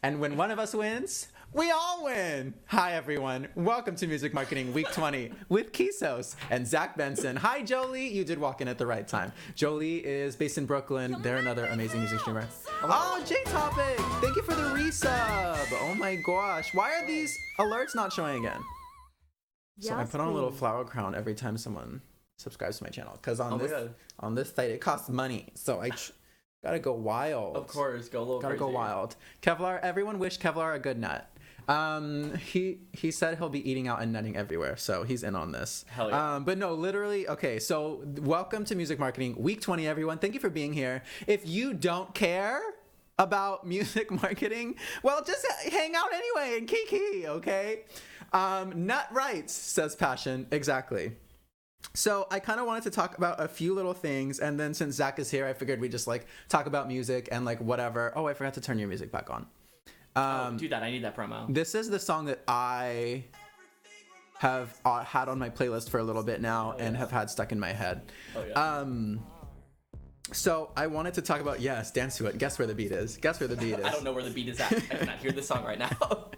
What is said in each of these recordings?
And when one of us wins, we all win. Hi, everyone. Welcome to Music Marketing Week 20 with Kisos and Zach Benson. Hi, Jolie. You did walk in at the right time. Jolie is based in Brooklyn. They're another amazing music streamer. Oh, J-Topic. Thank you for the resub. Oh, my gosh. Why are these alerts not showing again? So I put on a little flower crown every time someone subscribes to my channel. Because on this site, it costs money. So I... Gotta go wild. Of course, go a little crazy. Gotta go wild. Kevlar, everyone wish Kevlar a good nut. He said he'll be eating out and nutting everywhere, so he's in on this. Hell yeah. But no, literally, okay, so welcome to Music Marketing Week 20, everyone. Thank you for being here. If you don't care about music marketing, well, just hang out anyway and kiki, okay? Nut rights, says Passion. Exactly. So I kind of wanted to talk about a few little things, and then since Zach is here, I figured we'd just like talk about music and like whatever. Oh, I forgot to turn your music back on. Do that. I need that promo. This is the song that I have had on my playlist for a little bit now and have had stuck in my head. Oh, yeah. So I wanted to talk about, yes, dance to it. Guess where the beat is. Guess where the beat is. I don't know where the beat is at. I cannot hear this song right now.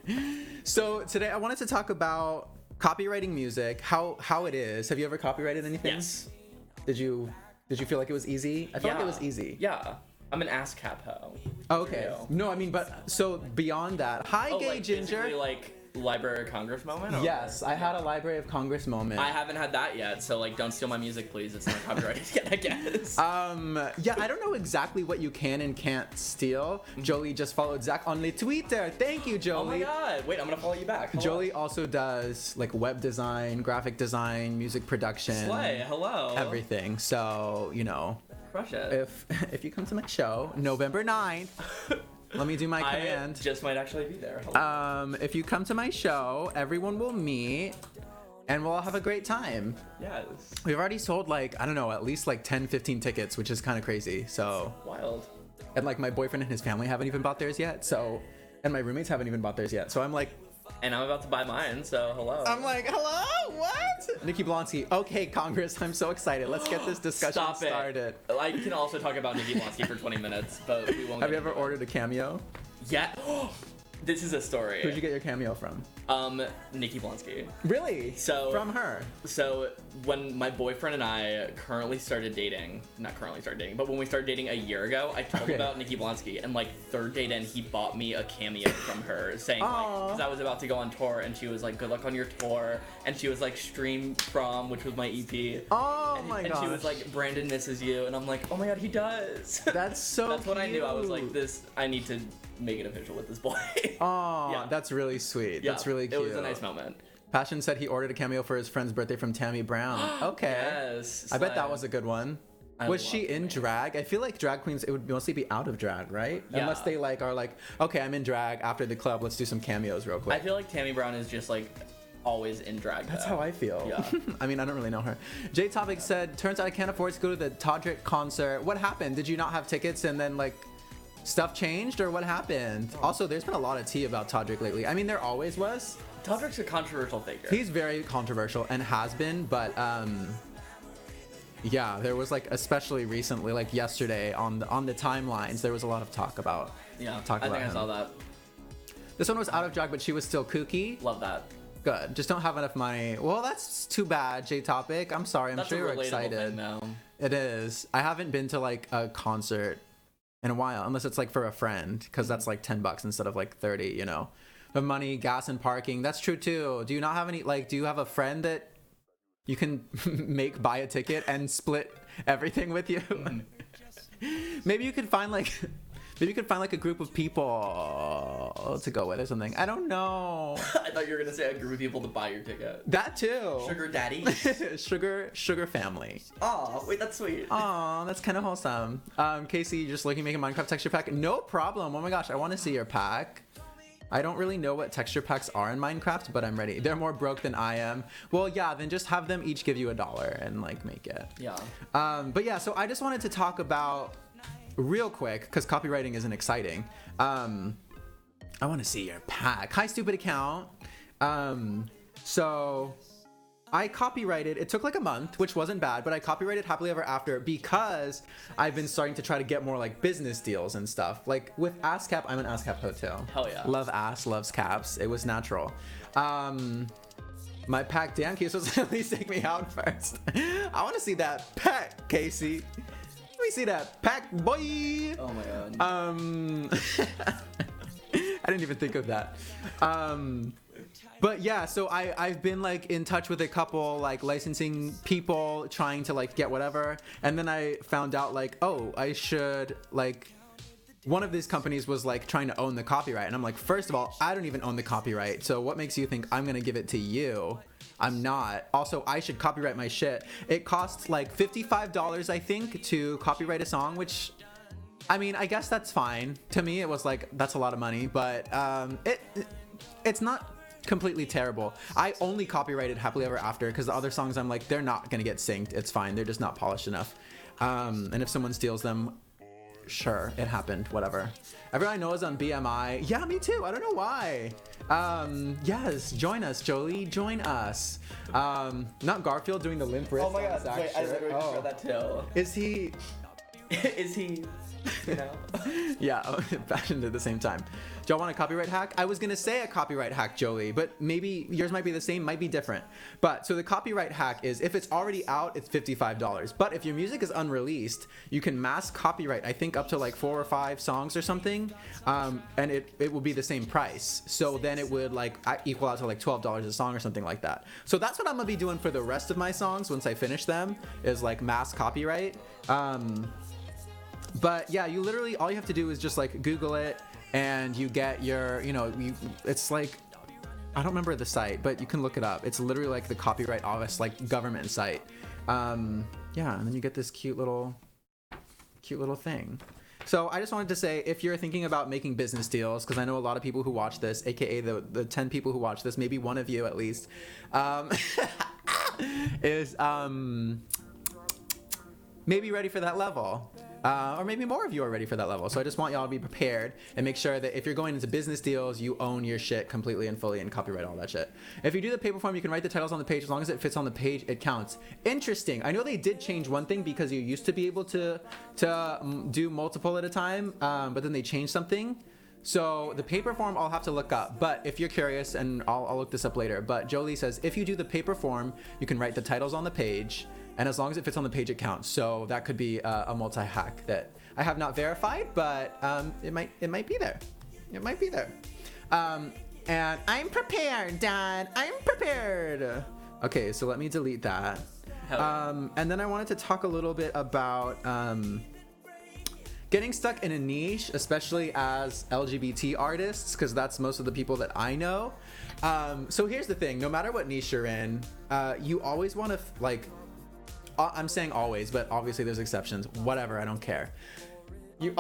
So today I wanted to talk about copywriting music, how it is. Have you ever copyrighted anything? Yes. Did you feel like it was easy? I felt like it was easy. Yeah. I'm an ass capo. Oh, okay. No, I mean, but so beyond that, hi, Gay like Ginger. Like Library of Congress moment? Or? Yes, I had a Library of Congress moment. I haven't had that yet, so like, don't steal my music, please. It's not copyrighted yet, I guess. Yeah, I don't know exactly what you can and can't steal. Jolie just followed Zach on the Twitter. Thank you, Jolie. Oh my god. Wait, I'm gonna follow you back. Hello. Jolie also does like web design, graphic design, music production. Slay. Hello. Everything. So, you know. Crush it. If you come to my show, November 9th, let me do my command. I just might actually be there. Hello. If you come to my show, everyone will meet and we'll all have a great time. Yes. We've already sold like, I don't know, at least like 10, 15 tickets, which is kind of crazy. So wild. And like my boyfriend and his family haven't even bought theirs yet. So, and my roommates haven't even bought theirs yet. So I'm like, and I'm about to buy mine, so hello. I'm like, hello? What? Nikki Blonsky. Okay, Congress, I'm so excited. Let's get this discussion started. I can also talk about Nikki Blonsky for 20 minutes, but we won't. Have you ever ordered a Cameo? Yeah. This is a story. Who'd you get your Cameo from? Nikki Blonsky. Really? So from her. So when my boyfriend and I not currently started dating, but when we started dating a year ago, I told him about Nikki Blonsky, and like third date in, he bought me a Cameo from her, saying like, because I was about to go on tour, and she was like, good luck on your tour, and she was like, Stream From, which was my EP. Oh my god. And she was like, Brandon misses you, and I'm like, oh my god, he does. That's so That's when I knew. I was like, I need to make it official with this boy. Oh, yeah. That's really sweet. Yeah, that's really cute. It was a nice moment. Passion said he ordered a Cameo for his friend's birthday from Tammy Brown. Okay. Yes. I bet that was a good one. Was she in drag? I feel like drag queens, it would mostly be out of drag, right? Yeah. Unless they like are like, okay, I'm in drag after the club. Let's do some cameos real quick. I feel like Tammy Brown is just like always in drag. That's how I feel. Yeah. I mean, I don't really know her. J-Topic said, turns out I can't afford to go to the Todrick concert. What happened? Did you not have tickets and then like stuff changed, or what happened? Also, there's been a lot of tea about Todrick lately. I mean, there always was. Todrick's a controversial figure. He's very controversial and has been, but yeah, there was like, especially recently, like yesterday on the timelines, there was a lot of talk about. Yeah, I saw that. This one was out of drag, but she was still kooky. Love that. Good. Just don't have enough money. Well, that's too bad, J-Topic. I'm sorry. I'm sure you're excited. It is. I haven't been to like a concert in a while, unless it's like for a friend, because that's like $10 instead of like 30, you know. But money, gas, and parking, that's true too. Do you not have any, like, do you have a friend that you can buy a ticket and split everything with you? Maybe you could find like a group of people to go with or something. I don't know. I thought you were gonna say a group of people to buy your ticket. That too. Sugar daddy. sugar family. Oh, wait, that's sweet. Oh, that's kind of wholesome. Casey, just looking to make a Minecraft texture pack? No problem. Oh my gosh, I want to see your pack. I don't really know what texture packs are in Minecraft, but I'm ready. They're more broke than I am. Well, yeah, then just have them each give you $1 and like make it. Yeah. But yeah, so I just wanted to talk about real quick, because copywriting isn't exciting. I want to see your pack. Hi, stupid account. So I copyrighted, it took like a month, which wasn't bad, but I copyrighted Happily Ever After because I've been starting to try to get more like business deals and stuff. Like with ASCAP, I'm an ASCAP hotel. Hell yeah. Love ass, loves caps. It was natural. My pack, damn, Kisos, at least take me out first. I want to see that pack, Casey. Let me see that pack, boy. Oh my god. I didn't even think of that. But yeah, so I've been like in touch with a couple like licensing people trying to like get whatever. And then I found out like, oh, I should like, one of these companies was like trying to own the copyright. And I'm like, first of all, I don't even own the copyright. So what makes you think I'm going to give it to you? I'm not. Also, I should copyright my shit. It costs like $55, I think, to copyright a song, which, I mean, I guess that's fine. To me, it was like, that's a lot of money, but it's not completely terrible. I only copyrighted Happily Ever After because the other songs I'm like, they're not gonna get synced. It's fine. They're just not polished enough. And if someone steals them, sure, it happened. Whatever. Everyone I know is on BMI. Yeah, me too. I don't know why. Yes, join us, Jolie. Join us. Not Garfield doing the limp wrist. Oh my god! Wait, I literally just read that too. Is he? Is he? You know? Yeah, fashioned at the same time. Do y'all want a copyright hack? I was gonna say a copyright hack, Jolie, but maybe yours might be the same, might be different. But so the copyright hack is if it's already out, it's $55. But if your music is unreleased, you can mass copyright, I think up to like 4 or 5 songs or something, and it will be the same price. So then it would like equal out to like $12 a song or something like that. So that's what I'm gonna be doing for the rest of my songs once I finish them, is like mass copyright. But yeah, you literally, all you have to do is just like Google it and you get your, it's like, I don't remember the site, but you can look it up. It's literally like the copyright office, like government site. Yeah, and then you get this cute little thing. So I just wanted to say, if you're thinking about making business deals, because I know a lot of people who watch this, aka the 10 people who watch this, maybe one of you at least, is maybe ready for that level. Or maybe more of you are ready for that level. So I just want y'all to be prepared and make sure that if you're going into business deals, you own your shit completely and fully and copyright all that shit. If you do the paper form, you can write the titles on the page. As long as it fits on the page, it counts. Interesting. I know they did change one thing because you used to be able to do multiple at a time, but then they changed something. So the paper form I'll have to look up, but if you're curious, and I'll look this up later, but Jolie says if you do the paper form, you can write the titles on the page, and as long as it fits on the page, it counts. So that could be a multi-hack that I have not verified, but it might be there. It might be there. And I'm prepared, Dad. I'm prepared. Okay, so let me delete that. And then I wanted to talk a little bit about getting stuck in a niche, especially as LGBT artists, because that's most of the people that I know. So here's the thing. No matter what niche you're in, you always want to, I'm saying always, but obviously there's exceptions. Whatever, I don't care. You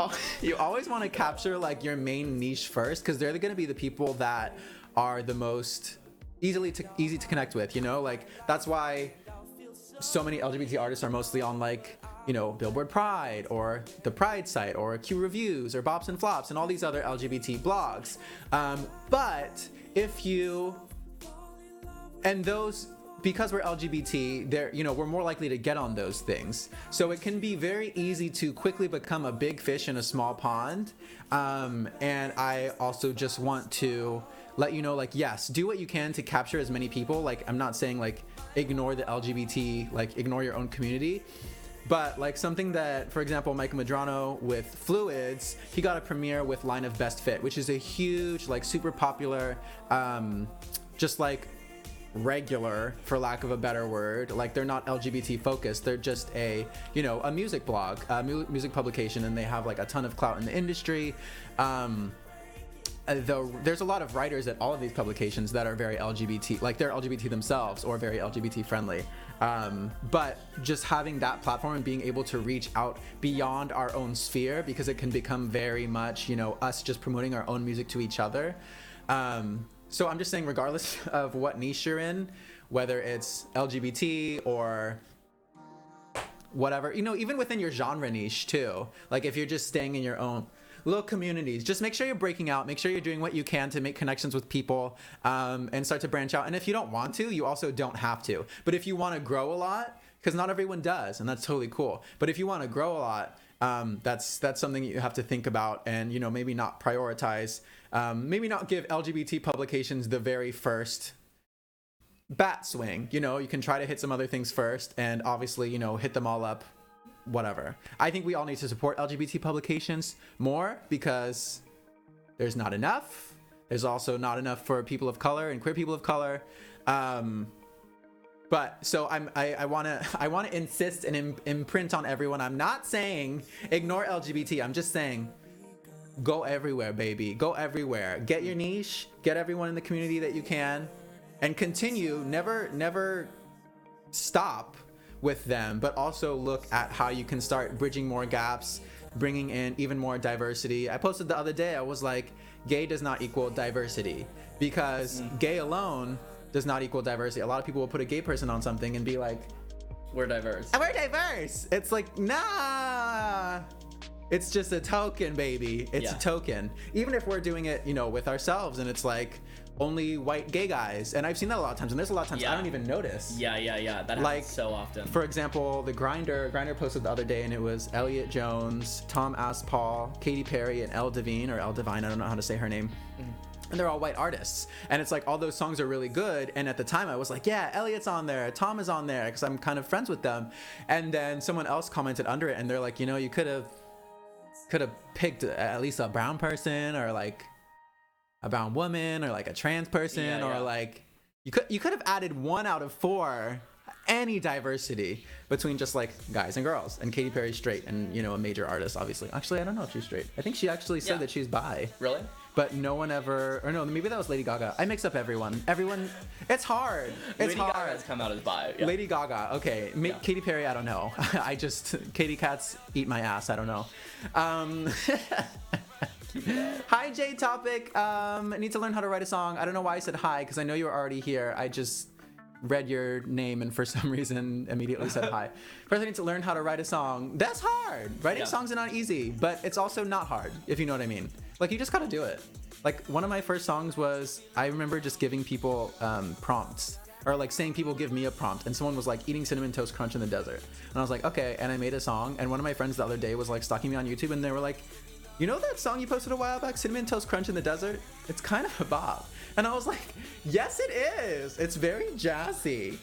always want to capture like your main niche first, because they're going to be the people that are the most easy to connect with. Like that's why so many LGBT artists are mostly on like Billboard Pride or the Pride site or Q Reviews or Bops and Flops and all these other LGBT blogs. But if you and those. Because we're LGBT, we're more likely to get on those things. So it can be very easy to quickly become a big fish in a small pond. And I also just want to let you know, like, yes, do what you can to capture as many people. Like, I'm not saying like ignore the LGBT, like ignore your own community. But like something that, for example, Mike Madrano with Fluids, he got a premiere with Line of Best Fit, which is a huge, like super popular, just like regular, for lack of a better word, like they're not LGBT focused, they're just a music blog, music publication, and they have like a ton of clout in the industry. Though there's a lot of writers at all of these publications that are very LGBT, like they're LGBT themselves or very LGBT friendly. But just having that platform and being able to reach out beyond our own sphere, because it can become very much, us just promoting our own music to each other. So I'm just saying, regardless of what niche you're in, whether it's LGBT or whatever, even within your genre niche too, like if you're just staying in your own, little communities. Just make sure you're breaking out. Make sure you're doing what you can to make connections with people, and start to branch out. And if you don't want to, you also don't have to. But if you want to grow a lot, because not everyone does, and that's totally cool. But if you want to grow a lot, that's something you have to think about, and maybe not prioritize. Maybe not give LGBT publications the very first bat swing. You can try to hit some other things first, and obviously hit them all up. Whatever. I think we all need to support LGBT publications more, because there's not enough. There's also not enough for people of color and queer people of color. But so I want to insist and imprint on everyone. I'm not saying ignore LGBT. I'm just saying go everywhere, baby. Go everywhere. Get your niche. Get everyone in the community that you can, and continue. Never stop with them, but also look at how you can start bridging more gaps, bringing in even more diversity. I posted the other day, I was like, gay does not equal diversity, because gay alone does not equal diversity. A lot of people will put a gay person on something and be like, we're diverse. We're diverse. It's like, nah. It's just a token, baby. It's a token. Even if we're doing it, with ourselves, and it's like, only white gay guys, and I've seen that a lot of times, and there's a lot of times I don't even notice. That happens so often. For example, the Grindr posted the other day, and it was Elliot Jones, Tom Aspal, Katy Perry, and Elle Devine, I don't know how to say her name. And they're all white artists, and it's like all those songs are really good. And at the time I was like, yeah, Elliot's on there, Tom is on there, because I'm kind of friends with them. And then someone else commented under it, and they're like, you could have picked at least a brown person, or like a brown woman, or like a trans person, or like you could have added 1 out of 4, any diversity between just like guys and girls. And Katy Perry's straight, and a major artist, obviously. Actually, I don't know if she's straight. I think she actually said that she's bi. Really? But no one ever, or no, maybe that was Lady Gaga. I mix up everyone. It's hard. It's Lady hard. Gaga has come out as bi. Yeah. Lady Gaga, okay. Katy Perry, I don't know. Katy cats eat my ass. I don't know. Hi, J Topic. I need to learn how to write a song. I don't know why I said hi, because I know you were already here. I just read your name and for some reason immediately said hi. First, I need to learn how to write a song. That's hard. Writing songs are not easy, but it's also not hard, if you know what I mean. Like, you just gotta do it. Like, one of my first songs was, I remember just giving people prompts, or like saying people give me a prompt, and someone was like, eating Cinnamon Toast Crunch in the desert. And I was like, okay, and I made a song, and one of my friends the other day was like stalking me on YouTube, and they were like, you know that song you posted a while back, Cinnamon Toast Crunch in the Desert? It's kind of a bop. And I was like, yes, it is. It's very jazzy.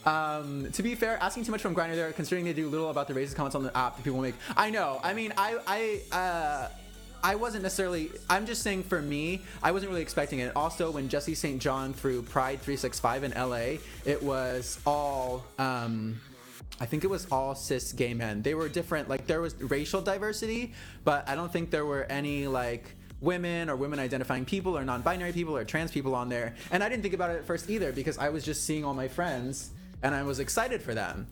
To be fair, asking too much from Grindr there, considering they do little about the racist comments on the app that people make. I know. I mean, I wasn't necessarily, I'm just saying for me, I wasn't really expecting it. Also, when Jesse St. John threw Pride 365 in LA, it was all, I think it was all cis gay men. They were different, like there was racial diversity, but I don't think there were any like women or women identifying people or non-binary people or trans people on there. And I didn't think about it at first either, because I was just seeing all my friends and I was excited for them.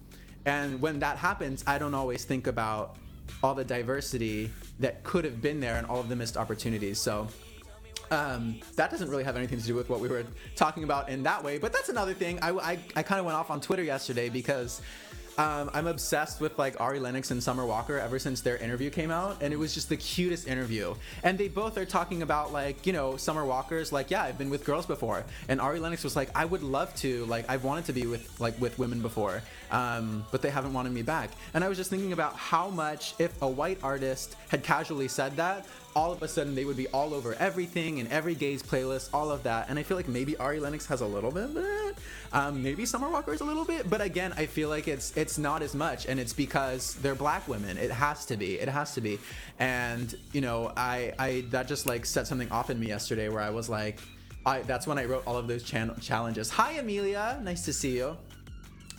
And when that happens, I don't always think about all the diversity that could have been there and all of the missed opportunities. So that doesn't really have anything to do with what we were talking about in that way, but that's another thing. I kind of went off on Twitter yesterday because I'm obsessed with like Ari Lennox and Summer Walker ever since their interview came out, and it was just the cutest interview. And they both are talking about like, you know, Summer Walker's like, yeah, I've been with girls before, and Ari Lennox was like, I would love to, like, I've wanted to be with women before, but they haven't wanted me back. And I was just thinking about how much, if a white artist had casually said that, all of a sudden they would be all over everything and every gay's playlist, all of that. And I feel like maybe Ari Lennox has a little bit of that. Maybe Summer Walker's a little bit, but again, I feel like it's not as much, and it's because they're black women. It has to be. And you know, I that just like set something off in me yesterday where I was like, that's when I wrote all of those challenges. Hi, Amelia, nice to see you.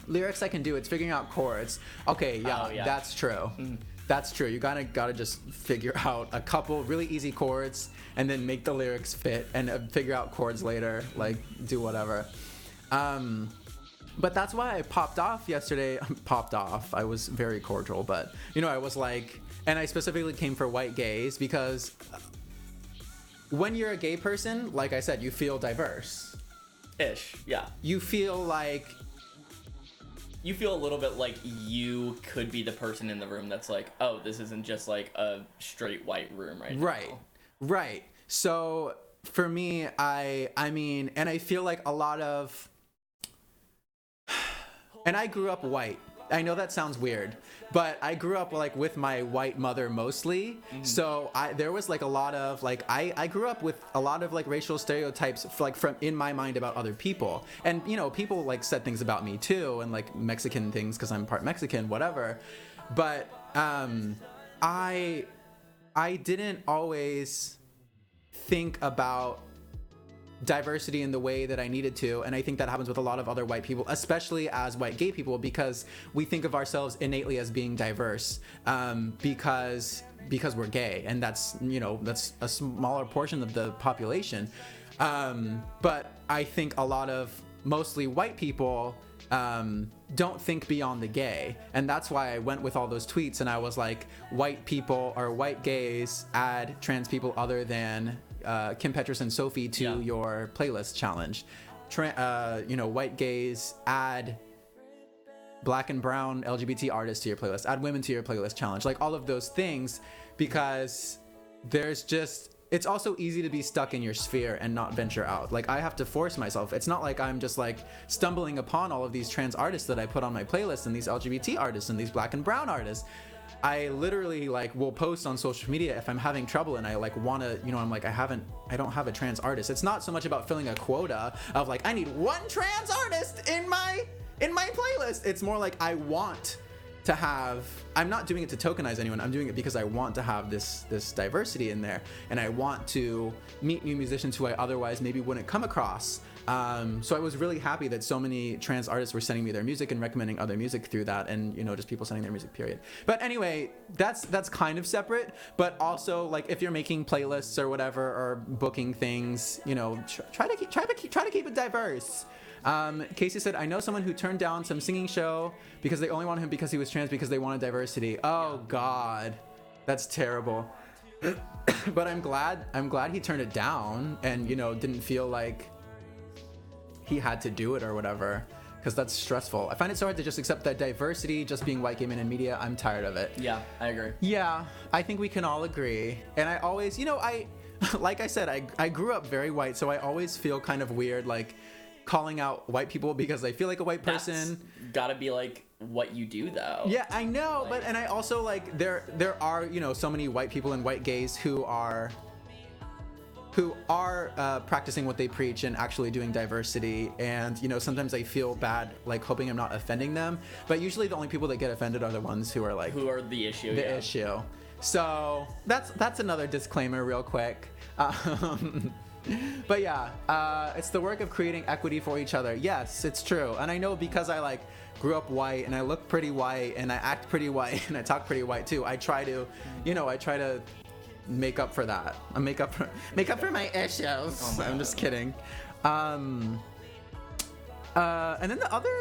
Lyrics I can do, it's figuring out chords. Okay, yeah. That's true. Mm-hmm. That's true. You gotta just figure out a couple really easy chords and then make the lyrics fit and figure out chords later, like do whatever. But that's why I popped off yesterday. I was very cordial, but you know, I was like, and I specifically came for white gays because when you're a gay person, like I said, you feel diverse. Ish, yeah. You feel like you feel a little bit like you could be the person in the room that's like, oh, this isn't just like a straight white room right now. Right. So for me, I mean, and I feel like a lot of, and I grew up white. I know that sounds weird, but I grew up like with my white mother mostly. So there was like a lot of like, I grew up with a lot of like racial stereotypes like from in my mind about other people. And, you know, people like said things about me too, and like Mexican things because I'm part Mexican, whatever. But I didn't always think about diversity in the way that I needed to, and I think that happens with a lot of other white people, especially as white gay people, because we think of ourselves innately as being diverse because we're gay, and that's, you know, that's a smaller portion of the population. But I think a lot of mostly white people don't think beyond the gay, and that's why I went with all those tweets and I was like, white people or white gays add trans people other than Kim Petras and Sophie to your playlist challenge. You know, white gays add black and brown LGBT artists to your playlist, add women to your playlist challenge, like all of those things, because there's just, it's also easy to be stuck in your sphere and not venture out. Like I have to force myself. It's not like I'm just like stumbling upon all of these trans artists that I put on my playlist and these LGBT artists and these black and brown artists. I literally like will post on social media if I'm having trouble and I like want to, you know, I'm like, I don't have a trans artist. It's not so much about filling a quota of like, I need one trans artist in my playlist. It's more like I want to have, I'm not doing it to tokenize anyone. I'm doing it because I want to have this diversity in there, and I want to meet new musicians who I otherwise maybe wouldn't come across. So I was really happy that so many trans artists were sending me their music and recommending other music through that, and, you know, just people sending their music, period. But anyway, that's kind of separate, but also like if you're making playlists or whatever, or booking things, you know, try to keep it diverse. Casey said, I know someone who turned down some singing show because they only wanted him because he was trans, because they wanted diversity. Oh God, that's terrible. But I'm glad he turned it down and, you know, didn't feel like he had to do it or whatever, because that's stressful. I find it so hard to just accept that diversity, just being white, gay men in media, I'm tired of it. Yeah, I agree. Yeah, I think we can all agree. And I always, you know, like I said, I grew up very white, so I always feel kind of weird, like calling out white people because I feel like a white person. That's gotta be like what you do though. Yeah, I know, like, and I also like there are, you know, so many white people and white gays who are practicing what they preach and actually doing diversity, and, you know, sometimes I feel bad like hoping I'm not offending them, but usually the only people that get offended are the ones who are the issue. Issue. So that's another disclaimer real quick. But yeah, it's the work of creating equity for each other. Yes, it's true. And I know because I like grew up white and I look pretty white and I act pretty white and I talk pretty white too, I try to make up for that. I make up for my issues. Oh my I'm just kidding. And then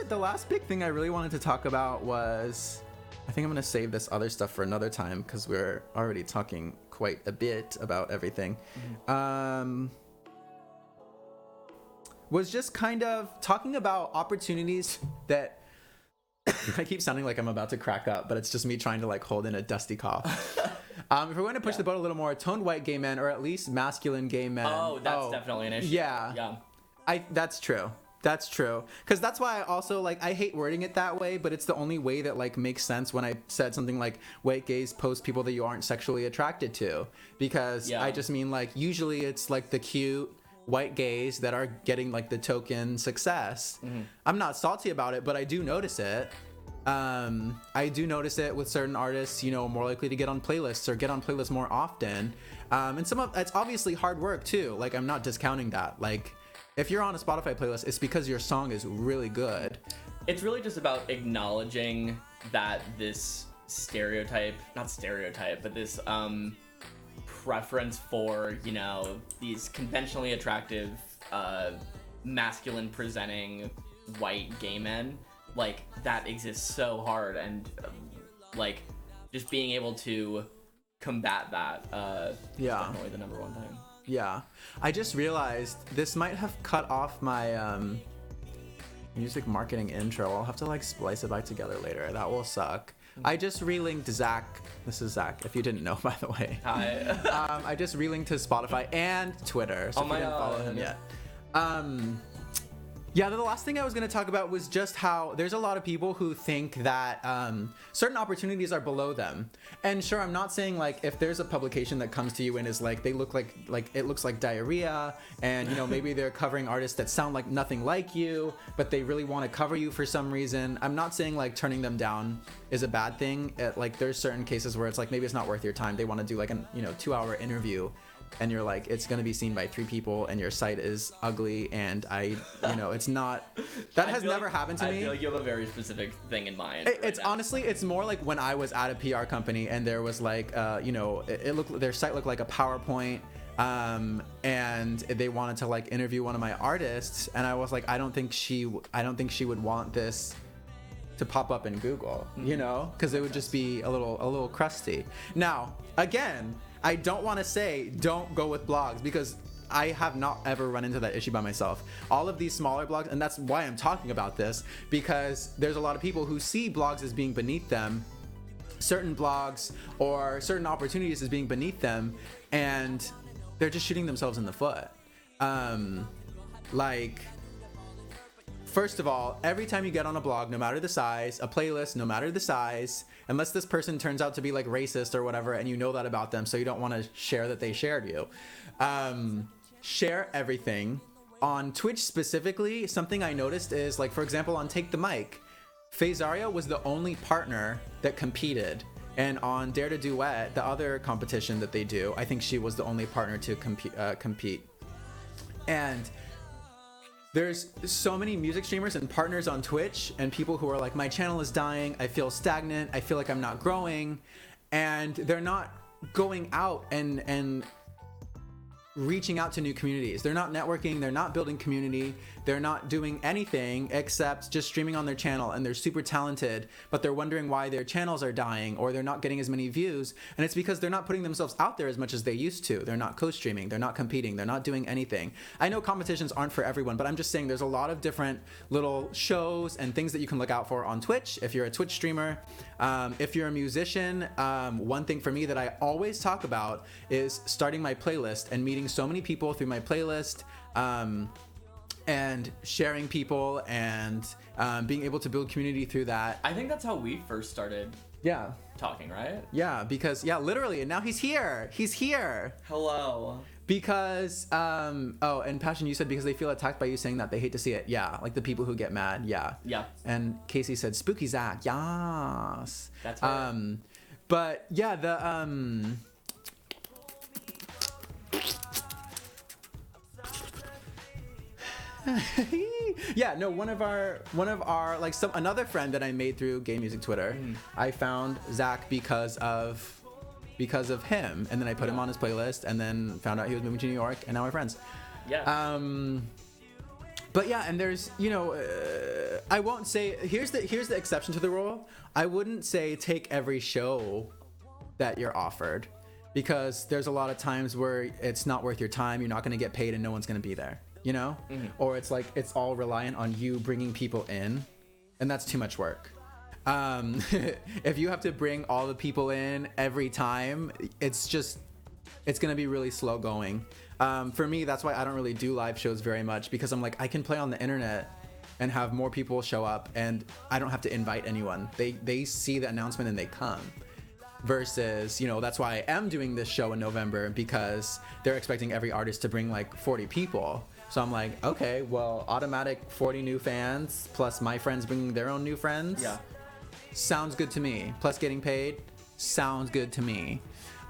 the last big thing I really wanted to talk about was, I think I'm gonna save this other stuff for another time because we're already talking quite a bit about everything. Was just kind of talking about opportunities that I keep sounding like I'm about to crack up, but it's just me trying to like hold in a dusty cough. If we're going to push the boat a little more, toned white gay men, or at least masculine gay men. Oh, that's definitely an issue. Yeah. That's true. That's true. Because that's why I also like, I hate wording it that way, but it's the only way that like makes sense when I said something like white gays post people that you aren't sexually attracted to. Because I just mean like, usually it's like the cute white gays that are getting like the token success. I'm not salty about it, but I do notice it. I do notice it with certain artists, you know, more likely to get on playlists or get on playlists more often. And some of it's obviously hard work too. Like, I'm not discounting that. Like, if you're on a Spotify playlist, it's because your song is really good. It's really just about acknowledging that this not stereotype, but this preference for, you know, these conventionally attractive, masculine presenting white gay men, like, that exists so hard, and like just being able to combat that is definitely the number one thing. Yeah, I just realized this might have cut off my music marketing intro. I'll have to like splice it back together later. That will suck. I just relinked Zach. This is Zach, if you didn't know, by the way. Hi. I just relinked to Spotify and Twitter, so if you didn't follow him yet. Yeah, the last thing I was going to talk about was just how there's a lot of people who think that certain opportunities are below them. And sure, I'm not saying like if there's a publication that comes to you and is like they look like it looks like diarrhea, and you know maybe they're covering artists that sound like nothing like you, but they really want to cover you for some reason. I'm not saying like turning them down is a bad thing. Like there's certain cases where it's like maybe it's not worth your time. They want to do like an 2-hour interview. And you're like, it's going to be seen by 3 people and your site is ugly and it's not, that has never happened to me. I feel like you have a very specific thing in mind. It's honestly, it's more like when I was at a PR company and there was like, their site looked like a PowerPoint, and they wanted to like interview one of my artists. And I was like, I don't think she would want this to pop up in Google, because it would just be a little crusty. Now, again, I don't want to say don't go with blogs because I have not ever run into that issue by myself. All of these smaller blogs, and that's why I'm talking about this, because there's a lot of people who see blogs as being beneath them, certain blogs or certain opportunities as being beneath them, and they're just shooting themselves in the foot. First of all, every time you get on a blog, no matter the size, a playlist, no matter the size, unless this person turns out to be like racist or whatever, and you know that about them, so you don't want to share that they shared you, share everything. On Twitch specifically, something I noticed is, like, for example, on Take the Mic, Faizaria was the only partner that competed. And on Dare to Duet, the other competition that they do, I think she was the only partner to compete. And there's so many music streamers and partners on Twitch and people who are like, my channel is dying, I feel stagnant, I feel like I'm not growing, and they're not going out and reaching out to new communities. They're not networking, they're not building community, they're not doing anything except just streaming on their channel, and they're super talented, but they're wondering why their channels are dying or they're not getting as many views, and it's because they're not putting themselves out there as much as they used to. They're not co-streaming, they're not competing, they're not doing anything. I know competitions aren't for everyone, but I'm just saying there's a lot of different little shows and things that you can look out for on Twitch if you're a Twitch streamer. If you're a musician, one thing for me that I always talk about is starting my playlist and meeting so many people through my playlist, and sharing people and being able to build community through that. I think that's how we first started talking, right? Yeah, because literally, and now he's here. Hello. Because and Passion, you said because they feel attacked by you saying that, they hate to see it. Yeah, like the people who get mad. Yeah. And Casey said spooky Zach. Yes. That's right. But yeah, the one of our like another friend that I made through gay music Twitter. I found Zach because of him, and then I put him on his playlist, and then found out he was moving to New York, and now we're friends. But yeah, and there's I won't say here's the exception to the rule. I wouldn't say take every show that you're offered, because there's a lot of times where it's not worth your time. You're not going to get paid, and no one's going to be there. Or it's like it's all reliant on you bringing people in, and that's too much work. If you have to bring all the people in every time, it's gonna be really slow going. For me, that's why I don't really do live shows very much, because I'm like, I can play on the internet and have more people show up, and I don't have to invite anyone. They see the announcement and they come. Versus, that's why I am doing this show in November, because they're expecting every artist to bring like 40 people. So I'm like, okay, well, automatic 40 new fans plus my friends bringing their own new friends. Yeah. Sounds good to me. Plus getting paid. Sounds good to me.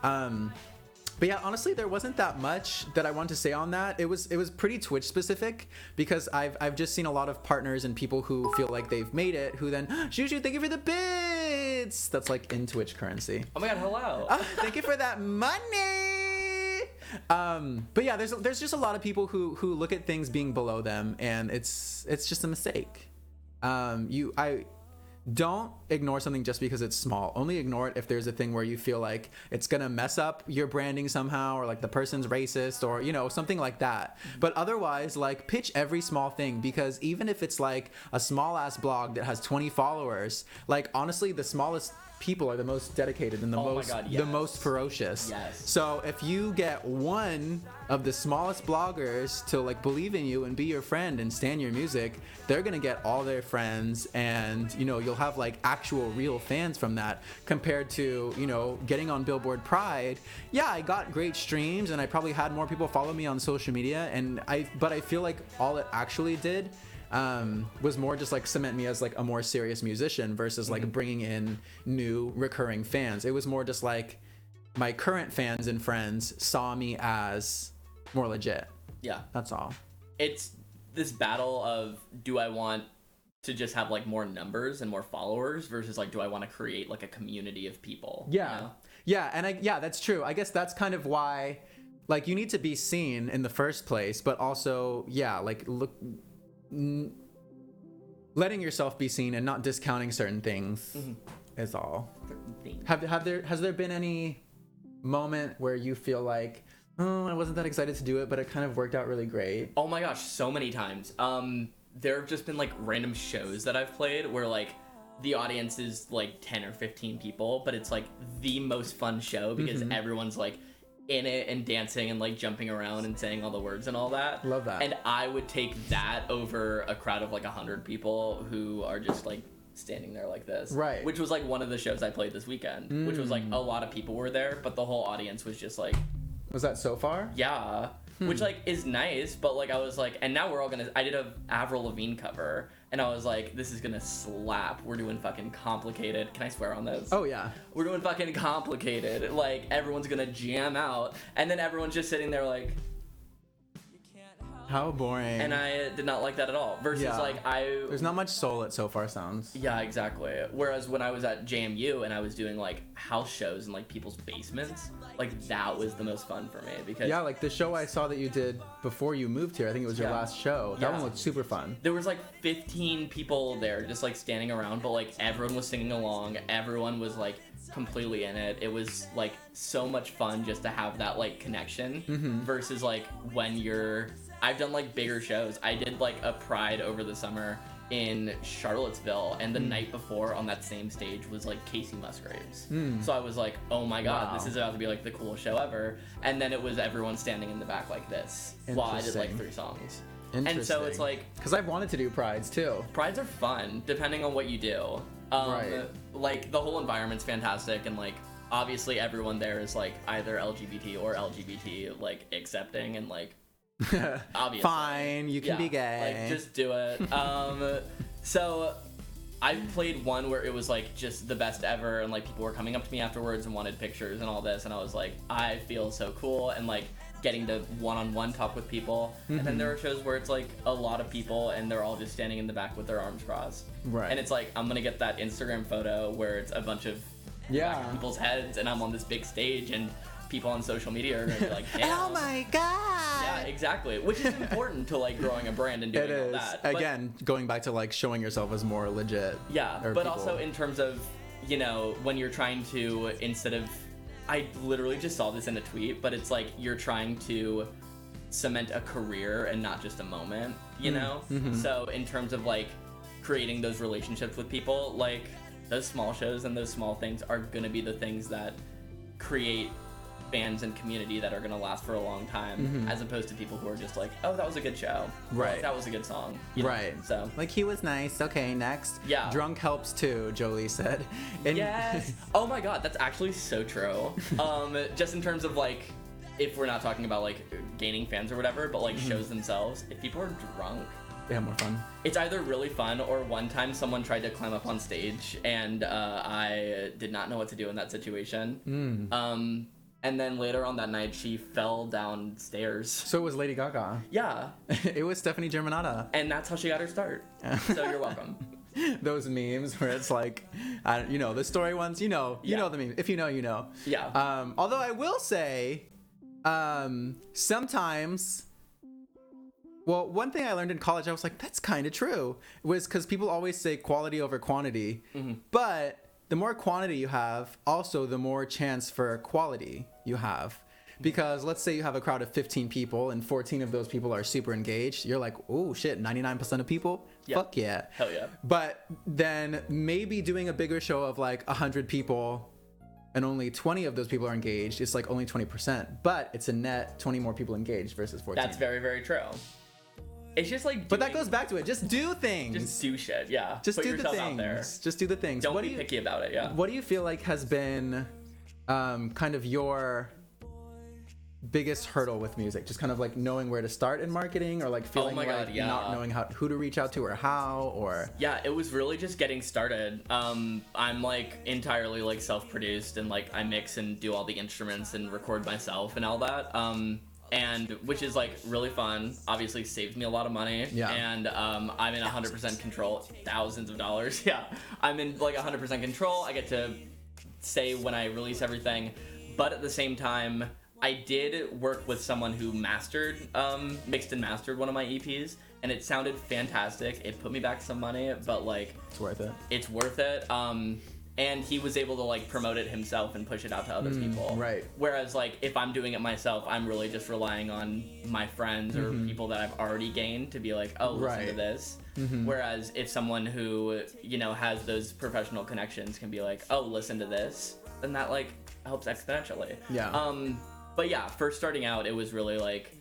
But yeah, honestly, there wasn't that much that I want to say on that. It was pretty Twitch specific, because I've just seen a lot of partners and people who feel like they've made it, who then, Juju, thank you for the bits. That's like in Twitch currency. Oh my god, hello. Thank you for that money. But yeah, there's just a lot of people who look at things being below them, and it's just a mistake. don't ignore something just because it's small. Only ignore it if there's a thing where you feel like it's gonna mess up your branding somehow, or like the person's racist, or something like that. But otherwise, like, pitch every small thing, because even if it's like a small ass blog that has 20 followers, like, honestly, the smallest people are the most dedicated and the most ferocious. Yes. So if you get one of the smallest bloggers to like believe in you and be your friend and stand your music, they're gonna get all their friends, and you'll have like actual real fans from that, compared to getting on Billboard Pride. Yeah, I got great streams and I probably had more people follow me on social media, but I feel like all it actually did was more just like cement me as like a more serious musician versus like bringing in new recurring fans. It was more just like my current fans and friends saw me as more legit. Yeah. That's all. It's this battle of, do I want to just have like more numbers and more followers versus like, do I want to create like a community of people? Yeah. Yeah. And that's true. I guess that's kind of why, like, you need to be seen in the first place, but also, like, letting yourself be seen and not discounting certain things is all. Has there been any moment where you feel like, oh, I wasn't that excited to do it, but it kind of worked out really great? Oh my gosh, so many times. There have just been like random shows that I've played where like the audience is like 10 or 15 people, but it's like the most fun show because everyone's like in it and dancing and like jumping around and saying all the words and all that. Love that. And I would take that over a crowd of like 100 people who are just like standing there like this. Right. Which was like one of the shows I played this weekend, which was like a lot of people were there, but the whole audience was just like... Was that so far? Yeah. Which like is nice, but like I was like, and now we're all gonna... I did a Avril Lavigne cover, and I was like, this is gonna slap. We're doing fucking Complicated. Can I swear on this? Oh, yeah. We're doing fucking Complicated. Like, everyone's gonna jam out, and then everyone's just sitting there like... How boring. And I did not like that at all. Versus like There's not much soul at So Far Sounds. Yeah, exactly. Whereas when I was at JMU and I was doing like house shows in like people's basements, like that was the most fun for me because... Yeah, like the show I saw that you did before you moved here, I think it was your last show. That one looked super fun. There was like 15 people there just like standing around, but like everyone was singing along. Everyone was like completely in it. It was like so much fun just to have that like connection versus like when you're... I've done like bigger shows. I did like a Pride over the summer in Charlottesville, and the night before on that same stage was like Casey Musgraves. So I was like, oh my god, this is about to be like the coolest show ever. And then it was everyone standing in the back like this while I did like 3 songs. And so it's like... Because I've wanted to do Prides too. Prides are fun, depending on what you do. Right. Like the whole environment's fantastic, and like obviously everyone there is like either LGBT or LGBT like accepting and like... Obviously. Fine, you can be gay. Like, just do it. So I played one where it was like just the best ever, and like people were coming up to me afterwards and wanted pictures and all this, and I was like, I feel so cool, and like getting to one-on-one talk with people. And then there are shows where it's like a lot of people and they're all just standing in the back with their arms crossed. Right. And it's like, I'm gonna get that Instagram photo where it's a bunch of people's heads and I'm on this big stage and people on social media are gonna be like, damn. Oh my god. Yeah, exactly. Which is important to like growing a brand and doing all that. But, again, going back to like showing yourself as more legit. Yeah, but also in terms of, when you're trying to, instead of, I literally just saw this in a tweet, but it's like you're trying to cement a career and not just a moment, you know? So in terms of like creating those relationships with people, like those small shows and those small things are gonna be the things that create fans and community that are going to last for a long time, as opposed to people who are just like, oh, that was a good show. Right. That was a good song. Right. So like, he was nice. Okay, next. Yeah. Drunk helps too, Jolie said. And yes. Oh my god, that's actually so true. Just in terms of like, if we're not talking about like gaining fans or whatever, but like shows themselves, if people are drunk, they have more fun. It's either really fun, or one time someone tried to climb up on stage and I did not know what to do in that situation. And then later on that night, she fell downstairs. So it was Lady Gaga. Yeah. It was Stephanie Germanotta. And that's how she got her start. So you're welcome. Those memes where it's like, the story ones, you know the meme. If you know, you know. Yeah. Although I will say, sometimes Well, one thing I learned in college, I was like, that's kind of true. It was because people always say quality over quantity. Mm-hmm. But the more quantity you have, also the more chance for quality you have. Because let's say you have a crowd of 15 people and 14 of those people are super engaged. You're like, oh, shit, 99% of people? Yep. Fuck yeah. Hell yeah. But then maybe doing a bigger show of like 100 people and only 20 of those people are engaged, it's like only 20%. But it's a net 20 more people engaged versus 14. That's very, very true. It's just like but that goes back to it. Just do things. Just do shit, yeah. Just do the things. Out there. Just do the things. Don't be picky about it, yeah. What do you feel like has been kind of your biggest hurdle with music? Just kind of like knowing where to start in marketing, or like feeling not knowing who to reach out to or how, or yeah, it was really just getting started. I'm like entirely like self-produced, and like I mix and do all the instruments and record myself and all that, and which is like really fun. Obviously saves me a lot of money. Yeah. And I'm in 100% control. Thousands of dollars. Yeah, I'm in like 100% control. I get to say when I release everything, but at the same time, I did work with someone who mixed and mastered one of my EPs, and it sounded fantastic. It put me back some money, but like it's worth it. It's worth it. And he was able to like promote it himself and push it out to other people. Right. Whereas like if I'm doing it myself, I'm really just relying on my friends or people that I've already gained to be like, oh, listen to this. Mm-hmm. Whereas if someone who, you know, has those professional connections can be like, oh, listen to this, then that like helps exponentially. Yeah. But yeah, first starting out, it was really like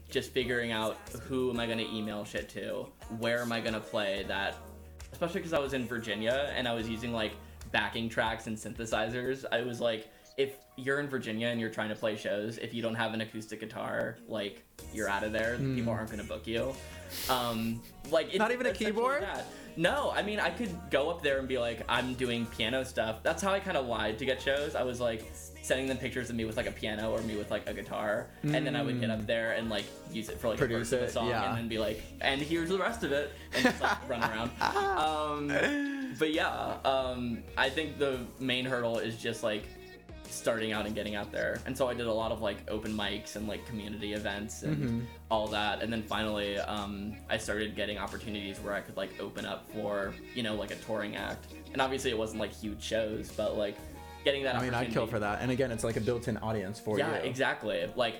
just figuring out who am I going to email shit to, where am I going to play that, especially because I was in Virginia and I was using like backing tracks and synthesizers. I was like, if you're in Virginia and you're trying to play shows, if you don't have an acoustic guitar, like you're out of there. People aren't going to book you. Like not even a keyboard? No, I mean, I could go up there and be like, I'm doing piano stuff. That's how I kind of lied to get shows. I was like sending them pictures of me with like a piano or me with like a guitar, and then I would get up there and like use it for like produce a verse of a song, and then be like, and here's the rest of it, and just like run around. But yeah, I think the main hurdle is just like starting out and getting out there, and so I did a lot of like open mics and like community events and all that, and then finally I started getting opportunities where I could like open up for, you know, like a touring act, and obviously it wasn't like huge shows, but like getting that opportunity. I'd kill for that. And again, it's like a built-in audience for you. Yeah, exactly. Like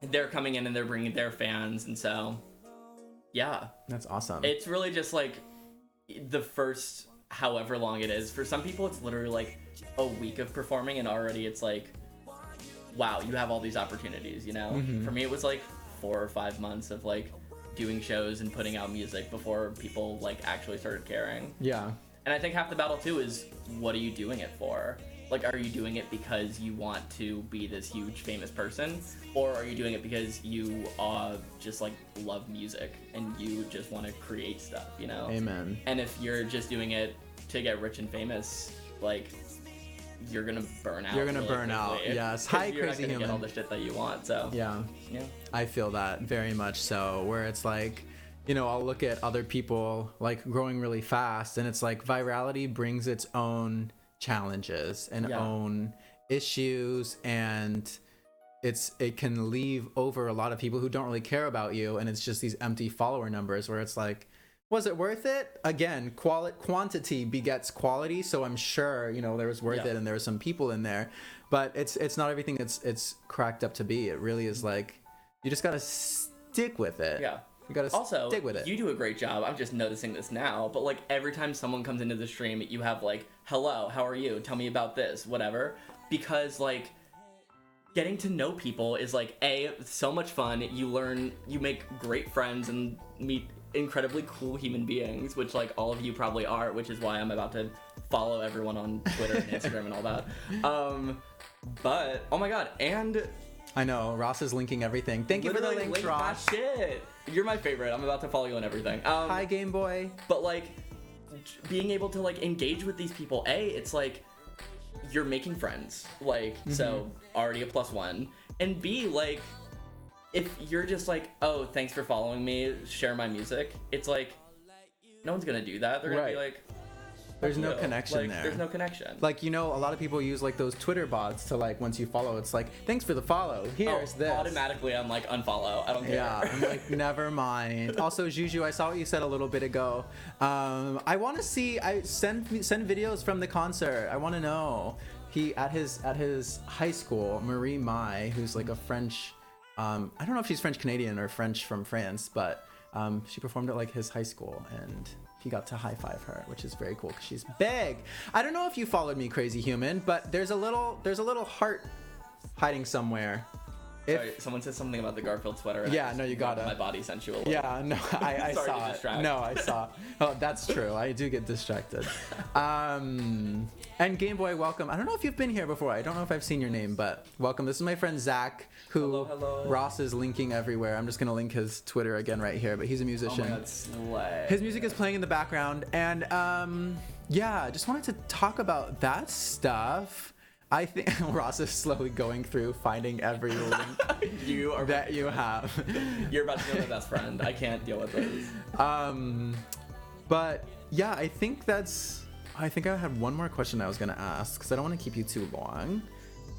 they're coming in and they're bringing their fans, and so yeah, that's awesome. It's really just like the first however long it is. For some people it's literally like a week of performing and already it's like, wow, you have all these opportunities, you know? For me it was like 4 or 5 months of like doing shows and putting out music before people like actually started caring. Yeah. And I think half the battle too is, what are you doing it for? Like, are you doing it because you want to be this huge famous person, or are you doing it because you just like love music and you just want to create stuff, you know? Amen. And if you're just doing it to get rich and famous, like you're gonna burn out. You're gonna burn out. Yes. Hi, you're crazy not gonna human. get all the shit that you want. So yeah. Yeah. I feel that very much so. Where it's like, you know, I'll look at other people like growing really fast, and it's like virality brings its own challenges and own issues, and it can leave over a lot of people who don't really care about you, and it's just these empty follower numbers where it's like, was it worth it? Again, quantity begets quality, so I'm sure, you know, there was worth it and there were some people in there, but it's not everything it's cracked up to be. It really is like, you just gotta stick with it. Yeah. You gotta also stick with it. You do a great job. I'm just noticing this now, but like every time someone comes into the stream, you have like, hello, how are you? Tell me about this, whatever. Because like getting to know people is like so much fun. You learn, you make great friends and meet incredibly cool human beings, which like all of you probably are, which is why I'm about to follow everyone on Twitter and Instagram and all that. But oh my god, and I know Ross is linking everything. Thank you for the link, Ross. Shit. You're my favorite. I'm about to follow you on everything. Hi, Game Boy. But like being able to like engage with these people, it's like you're making friends, like so already a +1, and B, like if you're just like, oh, thanks for following me, share my music, it's like no one's gonna do that. They're gonna be like, There's no connection there. There's no connection. Like, a lot of people use like those Twitter bots to like, once you follow, it's like, thanks for the follow. Here's this. Automatically, I'm like, unfollow. I don't care. Yeah, I'm like, never mind. Also, Juju, I saw what you said a little bit ago. I want to see. Send videos from the concert. I want to know. He at his high school, Marie Mai, who's like a French. I don't know if she's French Canadian or French from France, but she performed at like his high school and. He got to high five her, which is very cool because she's big. I don't know if you followed me, Crazy Human, but there's a little heart hiding somewhere. Sorry, someone said something about the Garfield sweater. Yeah, no, you got it. My body sensual. Yeah, no, I saw it. No, I saw. Oh, that's true. I do get distracted. And Game Boy, welcome. I don't know if you've been here before. I don't know if I've seen your name, but welcome. This is my friend Zach, who hello. Ross is linking everywhere. I'm just gonna link his Twitter again right here, but he's a musician. Oh my God, slay. His music is playing in the background, and yeah, just wanted to talk about that stuff. I think Ross is slowly going through finding every link you have. You're about to be my best friend. I can't deal with this. But yeah, I think I had one more question I was gonna ask because I don't want to keep you too long.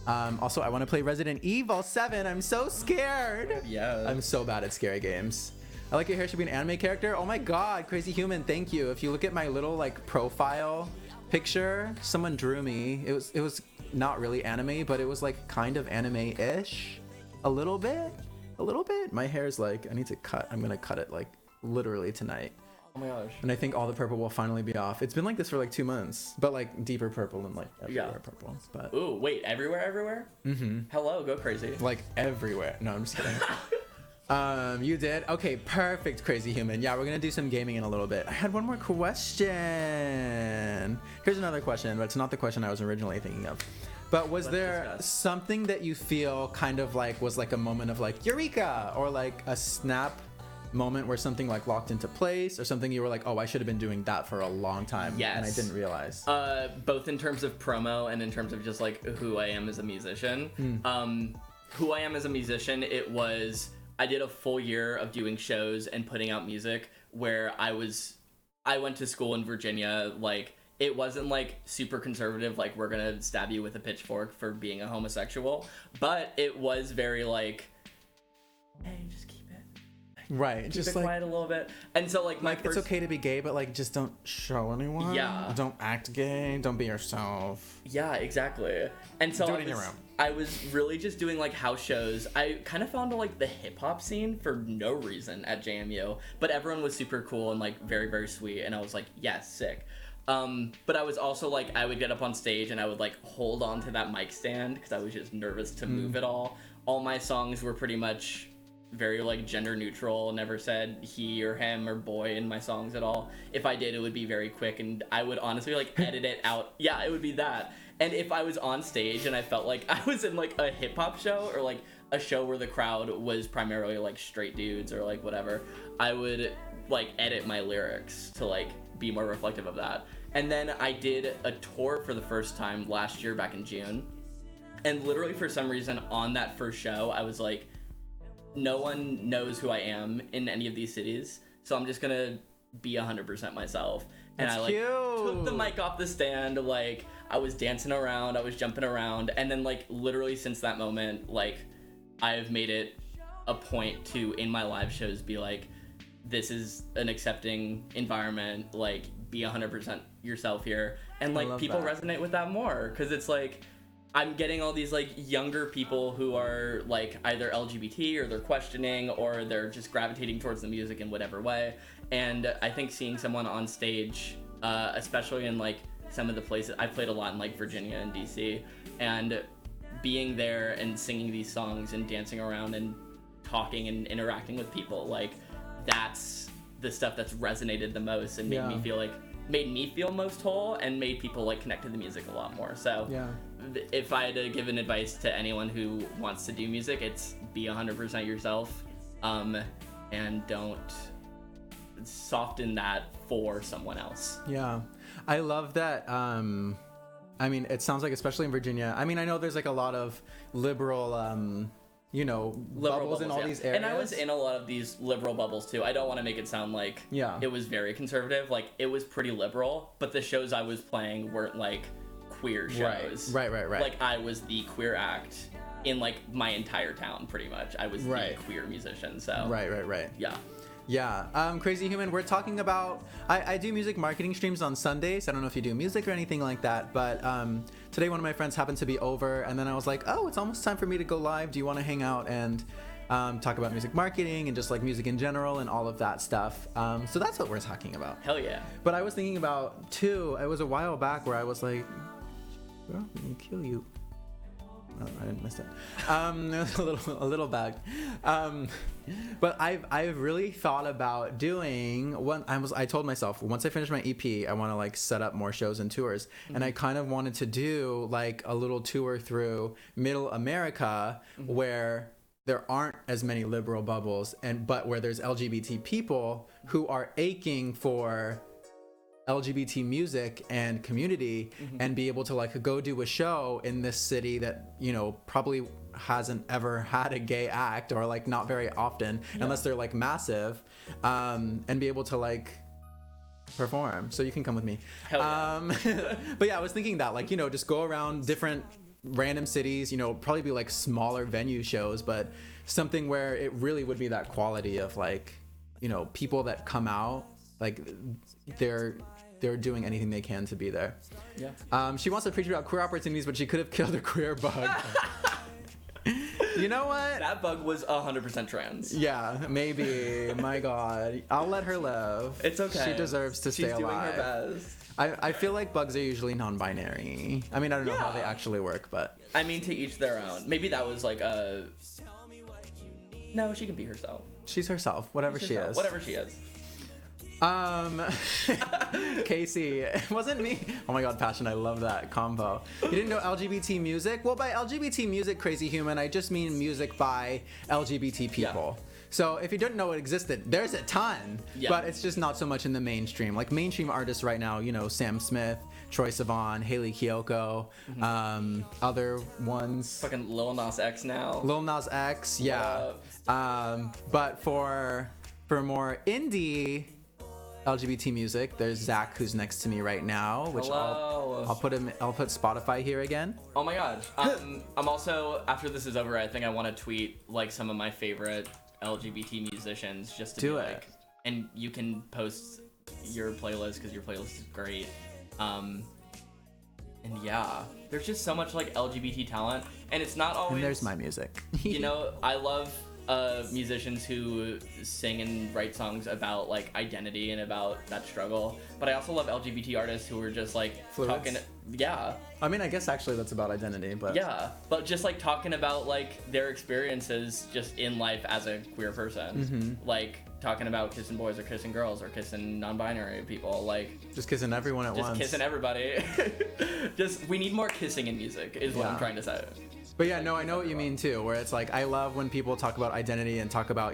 Also, I want to play Resident Evil 7. I'm so scared. Yeah. I'm so bad at scary games. I like your hair should be an anime character. Oh my God, Crazy Human, thank you. If you look at my little like profile picture, someone drew me. It was not really anime, but it was like kind of anime-ish. A little bit. My hair's like, I need to cut. I'm gonna cut it like literally tonight. Oh my gosh. And I think all the purple will finally be off. It's been like this for like 2 months, but like deeper purple and like everywhere purple. But ooh, wait, everywhere? Mm-hmm. Hello, go crazy. Like everywhere. No, I'm just kidding. You did? Okay, perfect, Crazy Human. Yeah, we're gonna do some gaming in a little bit. I had one more question. Here's another question, but it's not the question I was originally thinking of. But was there something that you feel kind of like was like a moment of like eureka, or like a snap moment where something like locked into place, or something you were like, oh, I should have been doing that for a long time, yes, and I didn't realize? Both in terms of promo and in terms of just like who I am as a musician. Who I am as a musician, it was I did a full year of doing shows and putting out music where I went to school in Virginia. Like, it wasn't like super conservative, like we're gonna stab you with a pitchfork for being a homosexual, but it was very like, hey, just keep it right, keep just it like quiet a little bit. And so like it's okay to be gay, but like just don't show anyone. Yeah, don't act gay, don't be yourself. Yeah, exactly. And so do it in your room. I was really just doing like house shows. I kind of found like the hip hop scene for no reason at JMU, but everyone was super cool and like very, very sweet, and I was like, yes, sick. But I was also like, I would get up on stage and I would like hold on to that mic stand because I was just nervous to move it all. All my songs were pretty much very like gender neutral, never said he or him or boy in my songs at all. If I did, it would be very quick, and I would honestly like edit it out. Yeah, it would be that. And if I was on stage and I felt like I was in like a hip hop show or like a show where the crowd was primarily like straight dudes or like whatever, I would like edit my lyrics to like be more reflective of that. And then I did a tour for the first time last year back in June. And literally for some reason on that first show, I was like, no one knows who I am in any of these cities, so I'm just gonna be 100% myself. And That's I like cute. took the mic off the stand, like I was dancing around, I was jumping around, and then like literally since that moment, like I've made it a point to in my live shows be like, this is an accepting environment, like be 100% yourself here, and like people resonate with that more because it's like I'm getting all these like younger people who are like either LGBT or they're questioning or they're just gravitating towards the music in whatever way. And I think seeing someone on stage, especially in like some of the places I played a lot in like Virginia and DC, and being there and singing these songs and dancing around and talking and interacting with people, like that's the stuff that's resonated the most and made me feel most whole and made people like connect to the music a lot more. So if I had to give an advice to anyone who wants to do music, it's be 100% yourself, and don't soften that for someone else. Yeah, I love that. I mean, it sounds like, especially in Virginia, I mean, I know there's like a lot of liberal bubbles in all these areas. And I was in a lot of these liberal bubbles too. I don't want to make it sound like it was very conservative. Like, it was pretty liberal, but the shows I was playing weren't like queer shows. Right. Like, I was the queer act in like my entire town, pretty much. I was the queer musician. So right. Yeah. Crazy Human, we're talking about, I do music marketing streams on Sundays. I don't know if you do music or anything like that, but today one of my friends happened to be over, and then I was like, oh, it's almost time for me to go live. Do you want to hang out and talk about music marketing and just like music in general and all of that stuff? So that's what we're talking about. Hell yeah. But I was thinking about, too, it was a while back where I was like, girl, I'm gonna kill you. Oh, I didn't miss it. A little bag. But I've really thought about doing I told myself once I finish my EP, I want to like set up more shows and tours, and I kind of wanted to do like a little tour through Middle America where there aren't as many liberal bubbles, but where there's LGBT people who are aching for LGBT music and community, and be able to like go do a show in this city that probably hasn't ever had a gay act, or like not very often, unless they're like massive, and be able to like perform. So you can come with me. Hell yeah. But yeah, I was thinking that like just go around different random cities, probably be like smaller venue shows, but something where it really would be that quality of like people that come out, like they're doing anything they can to be there. Yeah. She wants to preach about queer opportunities, but she could have killed a queer bug. You know what? That bug was 100% trans. Yeah, maybe. My God. I'll let her live. It's okay. She deserves to stay alive. She's doing her best. I feel like bugs are usually non-binary. I mean, I don't know how they actually work, but... I mean, to each their own. Maybe that was like a... No, she can be herself. She's herself, whatever she is. Whatever she is. Casey, it wasn't me. Oh my God, Passion, I love that combo. You didn't know LGBT music? Well, by LGBT music, Crazy Human, I just mean music by LGBT people. Yeah. So if you didn't know it existed, there's a ton, but it's just not so much in the mainstream. Like mainstream artists right now, Sam Smith, Troye Sivan, Hayley Kiyoko, other ones. Fucking Lil Nas X now. Lil Nas X, yeah. But for more indie LGBT music, there's Zach, who's next to me right now, which I'll put Spotify here again. Oh my gosh. I'm also, after this is over, I think I want to tweet like some of my favorite LGBT musicians just to do be it. Like, and you can post your playlist because your playlist is great. And yeah, there's just so much like LGBT talent, and it's not always. And there's my music. I love musicians who sing and write songs about like identity and about that struggle, but I also love LGBT artists who are just like Fluids? talking. I mean, I guess actually that's about identity, but but just like talking about like their experiences just in life as a queer person, like talking about kissing boys or kissing girls or kissing non-binary people, like just kissing everyone at once, just kissing everybody. We need more kissing in music is what I'm trying to say. But yeah, no, I know what you mean too, where it's like, I love when people talk about identity and talk about,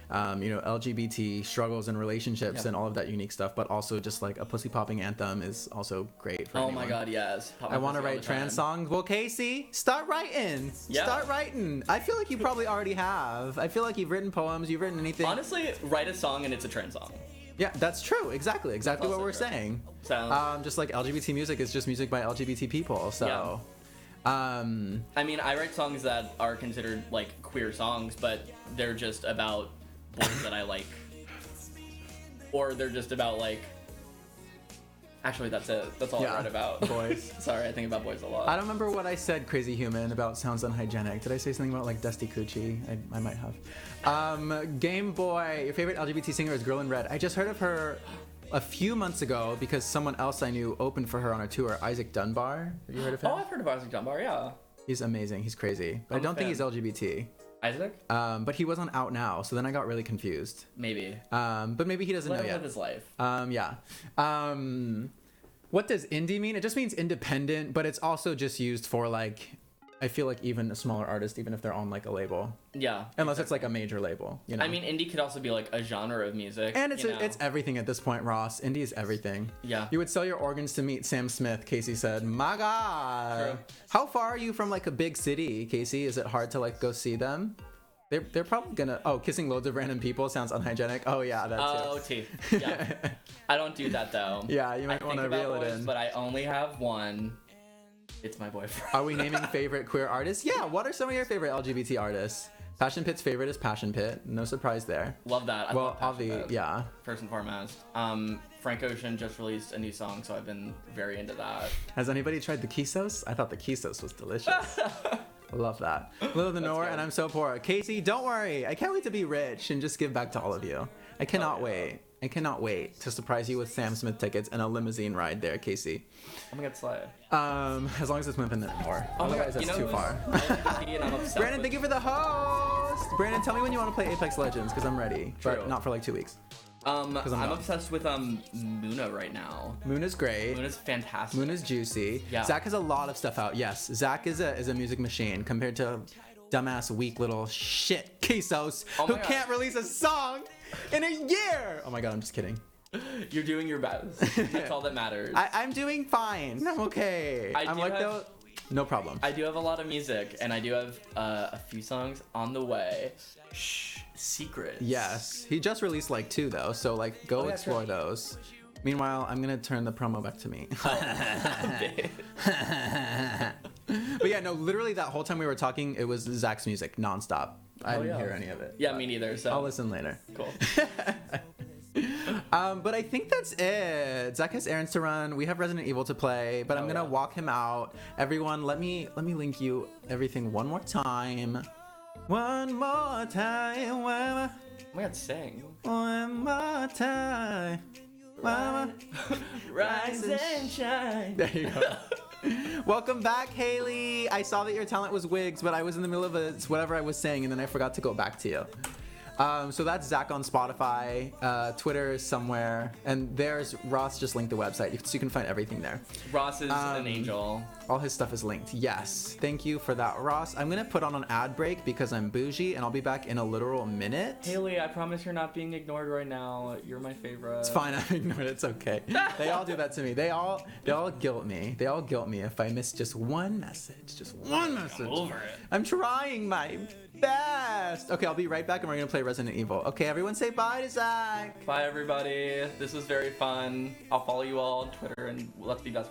LGBT struggles and relationships and all of that unique stuff, but also just like a pussy popping anthem is also great for anyone. My God, yes. I want to write trans songs. Well, Casey, start writing. Yeah. Start writing. I feel like you probably already have. I feel like you've written poems, you've written anything. Honestly, write a song and it's a trans song. Yeah, that's true. Exactly what we're saying. So, just like LGBT music is just music by LGBT people, so... Yeah. I mean, I write songs that are considered like queer songs, but they're just about boys that I like, or they're just about like. Actually, that's it. That's all I write about. Boys. Sorry, I think about boys a lot. I don't remember what I said, Crazy Human, about sounds unhygienic. Did I say something about like Dusty Coochie? I might have. Game Boy, your favorite LGBT singer is Girl in Red. I just heard of her a few months ago because someone else I knew opened for her on a tour, Isaac Dunbar. Have you heard of him? Oh, I've heard of Isaac Dunbar, yeah. He's amazing. He's crazy. But I don't think he's LGBT. Isaac? But he wasn't out now, so then I got really confused. Maybe. But maybe he doesn't know yet. Live his life. Yeah. What does indie mean? It just means independent, but it's also just used for like I feel like even a smaller artist, even if they're on like a label. Yeah. Unless it's like a major label, you know. I mean, indie could also be like a genre of music. And it's everything at this point, Ross. Indie is everything. Yeah. You would sell your organs to meet Sam Smith, Casey said. My God. True. How far are you from like a big city, Casey? Is it hard to like go see them? They're probably gonna. Oh, kissing loads of random people sounds unhygienic. Oh yeah, that too. Oh, teeth. Yeah. I don't do that though. Yeah, you might want to reel it in. But I only have one. It's my boyfriend. Are we naming favorite queer artists? Yeah. What are some of your favorite LGBT artists? Passion Pit's favorite is Passion Pit. No surprise there. Love that. I love Passion Pit. Yeah. First and foremost. Frank Ocean just released a new song, so I've been very into that. Has anybody tried the Kisos? I thought the Kisos was delicious. Love that. Little the Nor, and I'm so poor. Casey, don't worry. I can't wait to be rich and just give back to all of you. I cannot wait. I cannot wait to surprise you with Sam Smith tickets and a limousine ride there, Casey. Oh my God, slay. As long as it's Infinite Nor. Oh Otherwise, that's too far. Brandon, thank you for the host. Brandon, tell me when you want to play Apex Legends, because I'm ready. True. But not for like 2 weeks. I'm obsessed with Muna right now. Muna's great. Muna's fantastic. Muna's juicy. Yeah. Zach has a lot of stuff out. Yes, Zach is a music machine compared to dumbass weak little shit Kisos who can't release a song in a year. Oh my God, I'm just kidding. You're doing your best. That's all that matters. I'm doing fine. I'm okay. No problem. I do have a lot of music, and I do have a few songs on the way. Shh, secrets. Yes, he just released like 2 though, so like go explore those. Meanwhile, I'm gonna turn the promo back to me. But yeah, no, literally that whole time we were talking, it was Zach's music nonstop. I didn't hear any of it. Yeah, me neither. So I'll listen later. Cool. But I think that's it. Zach has errands to run. We have Resident Evil to play, but I'm gonna walk him out. Everyone, let me link you everything one more time. One more time. Oh my God, sing. One more time. Rise and shine. There you go. Welcome back, Haley. I saw that your talent was wigs, but I was in the middle of whatever I was saying, and then I forgot to go back to you. So that's Zach on Spotify. Twitter is somewhere, and there's Ross. Just linked the website, so you can find everything there. Ross is an angel. All his stuff is linked. Yes, thank you for that, Ross. I'm gonna put on an ad break because I'm bougie, and I'll be back in a literal minute. Haley, I promise you're not being ignored right now. You're my favorite. It's fine. I'm ignored. It's okay. They all do that to me. They all guilt me. They all guilt me if I miss just one message. Just one message. I'm over it. I'm trying my best. Okay, I'll be right back, and we're gonna play Resident Evil. Okay, everyone say bye to Zach. Bye, everybody. This was very fun. I'll follow you all on Twitter, and let's be best